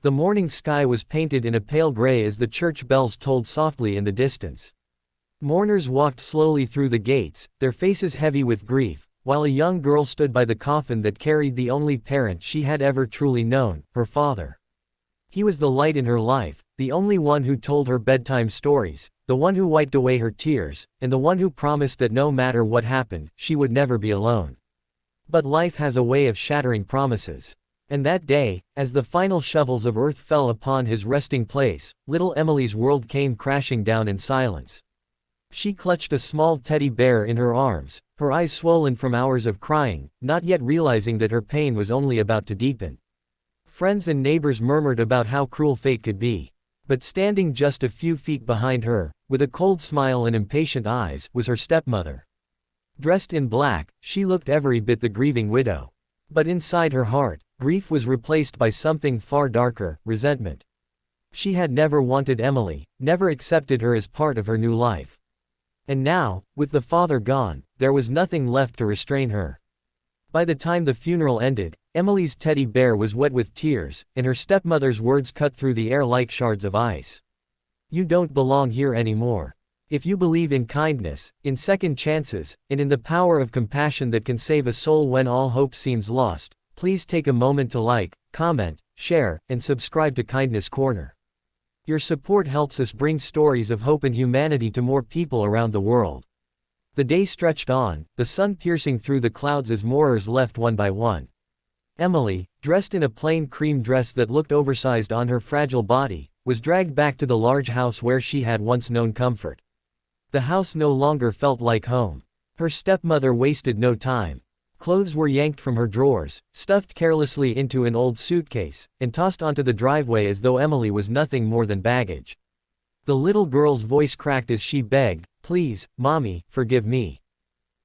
The morning sky was painted in a pale gray as the church bells tolled softly in the distance. Mourners walked slowly through the gates, their faces heavy with grief, while a young girl stood by the coffin that carried the only parent she had ever truly known, her father. He was the light in her life, the only one who told her bedtime stories, the one who wiped away her tears, and the one who promised that no matter what happened, she would never be alone. But life has a way of shattering promises. And that day, as the final shovels of earth fell upon his resting place, little Emily's world came crashing down in silence. She clutched a small teddy bear in her arms, her eyes swollen from hours of crying, not yet realizing that her pain was only about to deepen. Friends and neighbors murmured about how cruel fate could be. But standing just a few feet behind her, with a cold smile and impatient eyes, was her stepmother. Dressed in black, she looked every bit the grieving widow. But inside her heart, grief was replaced by something far darker, resentment. She had never wanted Emily, never accepted her as part of her new life. And now, with the father gone, there was nothing left to restrain her. By the time the funeral ended, Emily's teddy bear was wet with tears, and her stepmother's words cut through the air like shards of ice. "You don't belong here anymore. If you believe in kindness, in second chances, and in the power of compassion that can save a soul when all hope seems lost, please take a moment to like, comment, share, and subscribe to Kindness Corner. Your support helps us bring stories of hope and humanity to more people around the world." The day stretched on, the sun piercing through the clouds as mourners left one by one. Emily, dressed in a plain cream dress that looked oversized on her fragile body, was dragged back to the large house where she had once known comfort. The house no longer felt like home. Her stepmother wasted no time. Clothes were yanked from her drawers, stuffed carelessly into an old suitcase, and tossed onto the driveway as though Emily was nothing more than baggage. The little girl's voice cracked as she begged, "Please, Mommy, forgive me."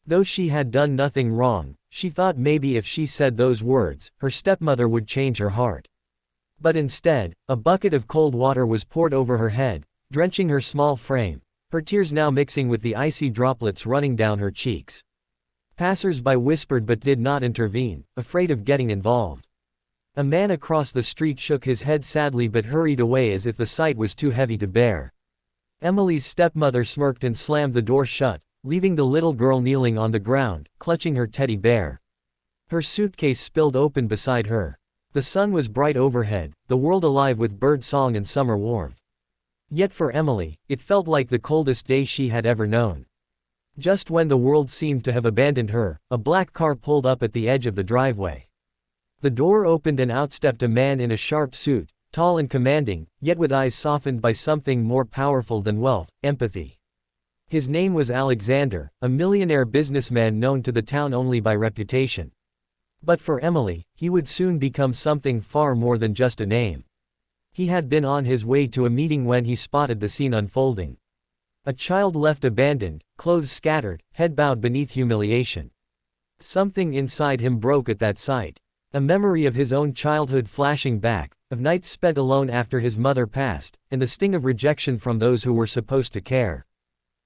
Though she had done nothing wrong, she thought maybe if she said those words, her stepmother would change her heart. But instead, a bucket of cold water was poured over her head, drenching her small frame, her tears now mixing with the icy droplets running down her cheeks. Passers-by whispered but did not intervene, afraid of getting involved. A man across the street shook his head sadly but hurried away as if the sight was too heavy to bear. Emily's stepmother smirked and slammed the door shut, leaving the little girl kneeling on the ground, clutching her teddy bear. Her suitcase spilled open beside her. The sun was bright overhead, the world alive with bird song and summer warmth. Yet for Emily, it felt like the coldest day she had ever known. Just when the world seemed to have abandoned her, a black car pulled up at the edge of the driveway. The door opened and out stepped a man in a sharp suit, tall and commanding, yet with eyes softened by something more powerful than wealth, empathy. His name was Alexander, a millionaire businessman known to the town only by reputation. But for Emily, he would soon become something far more than just a name. He had been on his way to a meeting when he spotted the scene unfolding. A child left abandoned, clothes scattered, head bowed beneath humiliation. Something inside him broke at that sight. A memory of his own childhood flashing back, of nights spent alone after his mother passed, and the sting of rejection from those who were supposed to care.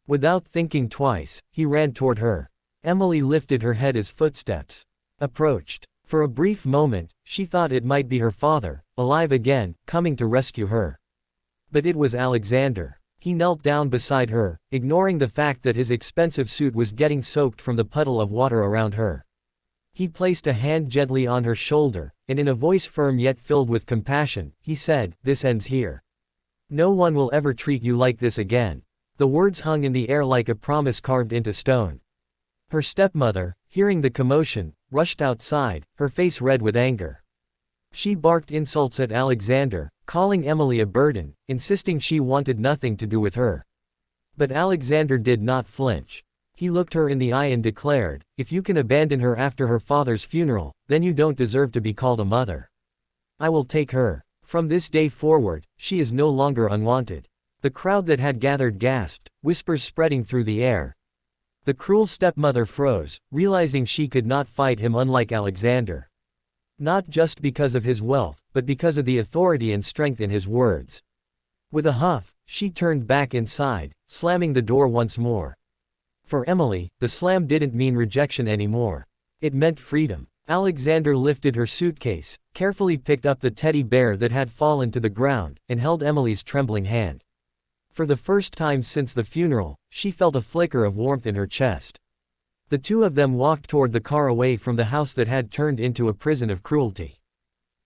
Without thinking twice, he ran toward her. Emily lifted her head as footsteps approached. For a brief moment, she thought it might be her father, alive again, coming to rescue her. But it was Alexander. He knelt down beside her, ignoring the fact that his expensive suit was getting soaked from the puddle of water around her. He placed a hand gently on her shoulder, and in a voice firm yet filled with compassion, he said, "This ends here. No one will ever treat you like this again." The words hung in the air like a promise carved into stone. Her stepmother, hearing the commotion, rushed outside, her face red with anger. She barked insults at Alexander, calling Emily a burden, insisting she wanted nothing to do with her. But Alexander did not flinch. He looked her in the eye and declared, "If you can abandon her after her father's funeral, then you don't deserve to be called a mother. I will take her. From this day forward, she is no longer unwanted." The crowd that had gathered gasped, whispers spreading through the air. The cruel stepmother froze, realizing she could not fight him unlike Alexander. Not just because of his wealth, but because of the authority and strength in his words. With a huff, she turned back inside, slamming the door once more. For Emily, the slam didn't mean rejection anymore. It meant freedom. Alexander lifted her suitcase, carefully picked up the teddy bear that had fallen to the ground, and held Emily's trembling hand. For the first time since the funeral, she felt a flicker of warmth in her chest. The two of them walked toward the car away from the house that had turned into a prison of cruelty.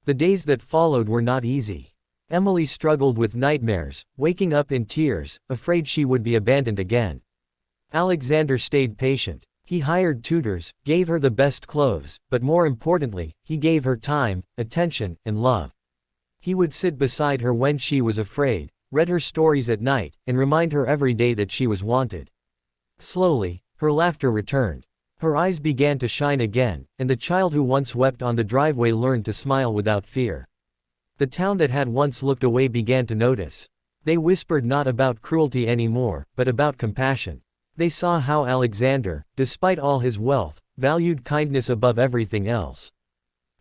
The days that followed were not easy. Emily struggled with nightmares, waking up in tears, afraid she would be abandoned again. Alexander stayed patient. He hired tutors, gave her the best clothes, but more importantly, he gave her time, attention, and love. He would sit beside her when she was afraid, read her stories at night, and remind her every day that she was wanted. Slowly, her laughter returned. Her eyes began to shine again, and the child who once wept on the driveway learned to smile without fear. The town that had once looked away began to notice. They whispered not about cruelty anymore, but about compassion. They saw how Alexander, despite all his wealth, valued kindness above everything else.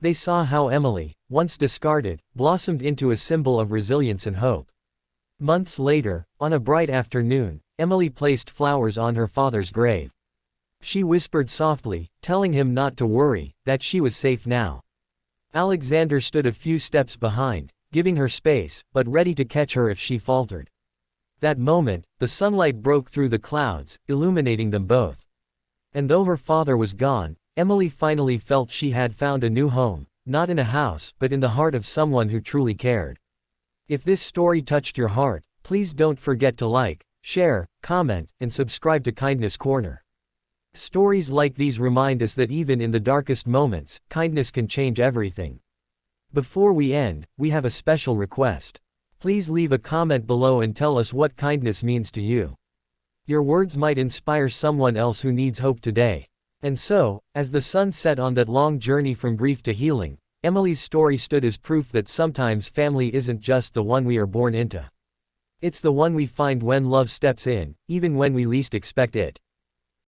They saw how Emily, once discarded, blossomed into a symbol of resilience and hope. Months later, on a bright afternoon, Emily placed flowers on her father's grave. She whispered softly, telling him not to worry, that she was safe now. Alexander stood a few steps behind, giving her space, but ready to catch her if she faltered. That moment, the sunlight broke through the clouds, illuminating them both. And though her father was gone, Emily finally felt she had found a new home, not in a house but in the heart of someone who truly cared. If this story touched your heart, please don't forget to like, share, comment, and subscribe to Kindness Corner. Stories like these remind us that even in the darkest moments, kindness can change everything. Before we end, we have a special request. Please leave a comment below and tell us what kindness means to you. Your words might inspire someone else who needs hope today. And so, as the sun set on that long journey from grief to healing, Emily's story stood as proof that sometimes family isn't just the one we are born into. It's the one we find when love steps in, even when we least expect it.